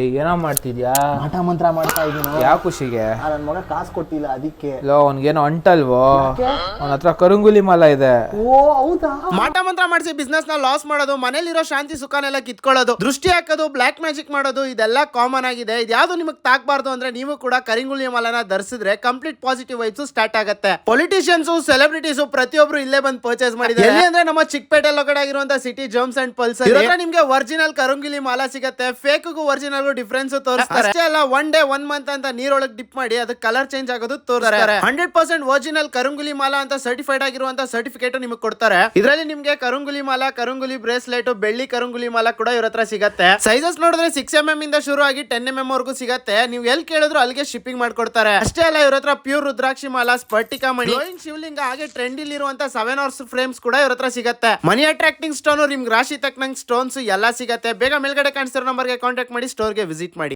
ಏನೋ ಮಾಡ್ತಿದ್ಯಾ? ಮಾಟ ಮಂತ್ರ ಮಾಡ್ತಾ ಇದೀನಿ. ಯಾವ ಖುಷಿಗೆ? ನನ್ ಮಗ ಕಾಸು ಕೊಟ್ಟಿಲ್ಲ ಅದಕ್ಕೆ. ಅವನ್ಗೇನೋ ಅಂಟಲ್ವೋ? ಅವನ ಹತ್ರ ಕರುಂಗುಲಿ ಮಾಲ ಇದೆ. ಓ ಹೌದಾ? ಮಾಟ ಮಂತ್ರ ಮಾಡಿಸಿ ಬಿಸ್ನೆಸ್ ನ ಲಾಸ್ ಮಾಡೋದು, ಮನೇಲಿರೋ ಶಾಂತಿ ಸುಖನೆಲ್ಲ ಕಿತ್ಕೊಳ್ಳೋದು, ದೃಷ್ಟಿ ಹಾಕೋದು, ಬ್ಲಾಕ್ ಮ್ಯಾಜಿಕ್ ಮಾಡೋದು ಇದೆಲ್ಲ ಕಾಮನ್ ಆಗಿದೆ. ಇದ್ಯಾವುದು ನಿಮಗೆ ತಾಕ್ಬಾರ್ದು ಅಂದ್ರೆ ನೀವು ಕೂಡ ಕರಿಂಗುಲಿ ಮಾಲನ ಧರಿಸಿದ್ರೆ ಕಂಪ್ಲೀಟ್ ಪಾಸಿಟಿವ್ ವೈಬ್ಸ್ ಸ್ಟಾರ್ಟ್ ಆಗುತ್ತೆ. ಪೊಲಿಟಿಷಿಯನ್ಸ್, ಸೆಲೆಬ್ರಿಟೀಸ್ ಪ್ರತಿಯೊಬ್ರು ಇಲ್ಲೇ ಬಂದು ಪರ್ಚೇಸ್ ಮಾಡಿದ್ದಾರೆ. ಎಲ್ಲಿ ಅಂದ್ರೆ ನಮ್ಮ ಚಿಕ್ಕಪೇಟೆ ಲೊಕಡೆ ಆಗಿರುವಂತ ಸಿಟಿ ಜಮ್ಸ್ ಅಂಡ್ ಪಲ್ಸ್ ನಿಮ್ಗೆ ಒರಿಜಿನಲ್ ಕರುಂಗುಲಿ ಮಾಲ ಸಿಗುತ್ತೆ. ಫೇಕ್ ಒರಿಜಿನಲ್ ಡಿಫರೆನ್ಸ್ ತೋರಿಸ್ತಾರೆ. ಅಷ್ಟೇ ಅಲ್ಲ, 1 ಡೇ 1 ಮಂತ್ ಅಂತ ನೀರೊಳಗೆ ಡಿಪ್ ಮಾಡಿ ಅದಕ್ಕೆ ಕಲರ್ ಚೇಂಜ್ ಆಗೋದು ತೋರಿಸ್ತಾರೆ. 100% ಒರಿಜಿನಲ್ ಕರುಂಗುಲಿ ಮಾಲ ಅಂತ ಸರ್ಟಿಫೈಡ್ ಆಗಿರುವಂತ ಸರ್ಟಿಫಿಕೇಟ್ ನಿಮಗೆ ಕೊಡ್ತಾರೆ. ಇದರಲ್ಲಿ ನಿಮ್ಗೆ ಕರುಂಗುಲಿ ಮಾಲ, ಕರುಂಗುಲಿ ಬ್ರೇಸ್ಲೆಟ್, ಬೆಳ್ಳಿ ಕರುಂಗುಲಿ ಮಾಲ ಕೂಡ ಇವ್ರ ಹತ್ರ ಸಿಗತ್ತೆ. ಸೈಜಸ್ ನೋಡಿದ್ರೆ 6mm ಇಂದ ಶುರು ಆಗಿ 10mm ವರೆಗೂ ಸಿಗತ್ತೆ. ನೀವು ಎಲ್ಲಿ ಕೇಳಿದ್ರು ಅಲ್ಲಿಗೆ ಶಿಪ್ಪಿಂಗ್ ಮಾಡ್ಕೊಡ್ತಾರೆ. ಅಷ್ಟೇ ಅಲ್ಲ, ಇವ್ರ ಹತ್ರ ಪ್ಯೂರ್ ರುದ್ರಾಕ್ಷಿ ಮಾಲ, ಸ್ಫಟಿಕ ಮಣಿ, ಶಿವಲಿಂಗ, ಹಾಗೆ ಟ್ರೆಂಡ್ ಇರುವಂತ 7 hours ಫ್ರೇಮ್ಸ್ ಕೂಡ ಇವ್ರ ಹತ್ರ ಸಿಗತ್ತೆ. ಮನಿ ಅಟ್ರಾಕ್ಟಿಂಗ್ ಸ್ಟೋನ್, ನಿಮ್ಗೆ ರಾಶಿ ತಕ್ಕನಂಗ್ ಸ್ಟೋನ್ಸ್ ಎಲ್ಲ ಸಿಗತ್ತೆ. ಬೇಗ ಮೇಲ್ಗಡೆ ಕಾಣಿಸ್ತಿರೋ ನಂಬರ್ಗೆ ಕಾಂಟ್ಯಾಕ್ಟ್ ಮಾಡಿ, ಸ್ಟೋರ್ಗೆ ವಿಸಿಟ್ ಮಾಡಿ.